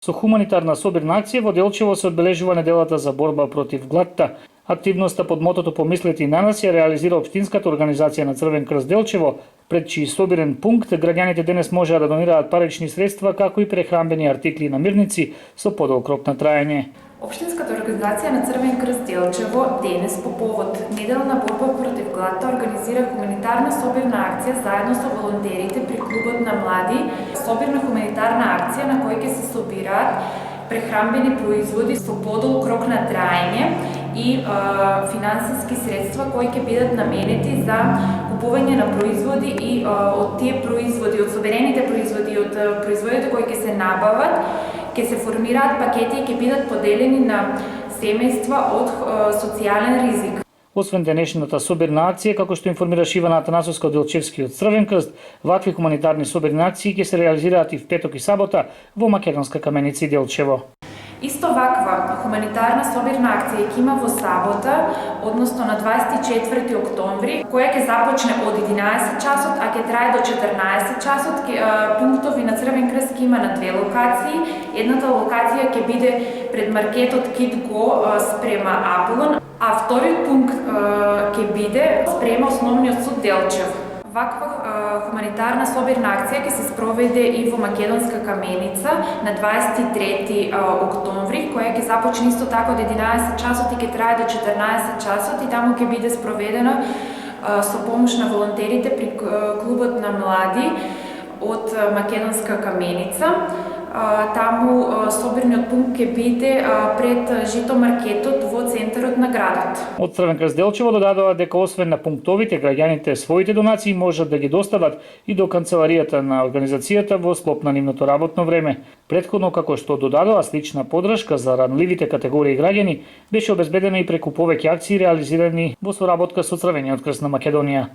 Со хуманитарна собирна акција во Делчево се одбележува неделата за борба против гладта. Активноста под мотото "Помислете и на нас" ја реализира Општинската организација на Црвен крст Делчево, пред чиј собирен пункт граѓаните денес можеа да донираат парични средства, како и прехранбени артикли и намирници со подолг рок на траење. Општинската организација на Црвен крст Делчево денес по повод неделна борба против гладта организира хуманитарна собирна акција заедно со волонтерите при клубот на млади. Собирна хуманитарна акција на која ќе се собираат прехранбени производи со подолг рок на траење и финансиски средства кои ќе бидат наменети за купување на производи и од тие производи, од соберените производи, од производите кои ќе се набават, ќе се формираат пакети и ќе бидат поделени на семејства од социјален ризик. Освен денешната собирна акција, како што информираше Ивана Атанасовска од Делчевскиот Црвен крст, вакви хуманитарни собирни акции ќе се реализираат и в петок и сабота во Македонска каменица и Делчево. Исто ваква хуманитарна собирна акција ќе има во сабота, односно на 24 октомври, која ќе започне од 11 часот, а ќе трае до 14 часот. Пунктови на Црвен крст ќе има на две локации. Едната локација ќе биде пред маркетот Kid Go спрема Аполон, а вториот пункт ќе биде спрема Основниот суд Делчево. Ваква хуманитарна собирна акција ќе се спроведе и во Македонска каменица на 23 октомври, која ќе започне исто така од 11 часот и ќе трае до 14 часот и таму ќе биде спроведена со помош на волонтерите при клубот на млади од Македонска каменица. Таму собирниот пункт ќе биде пред житомаркетот во центарот на градот. Од Црвен крст Делчево додадува дека освен на пунктовите, граѓаните своите донации можат да ги достават и до канцеларијата на организацијата во склоп на нивното работно време. Претходно, како што додадува, слична поддршка за ранливите категории граѓани беше обезбедена и преку повеќе акции реализирани во соработка со Црвениот крст на Македонија.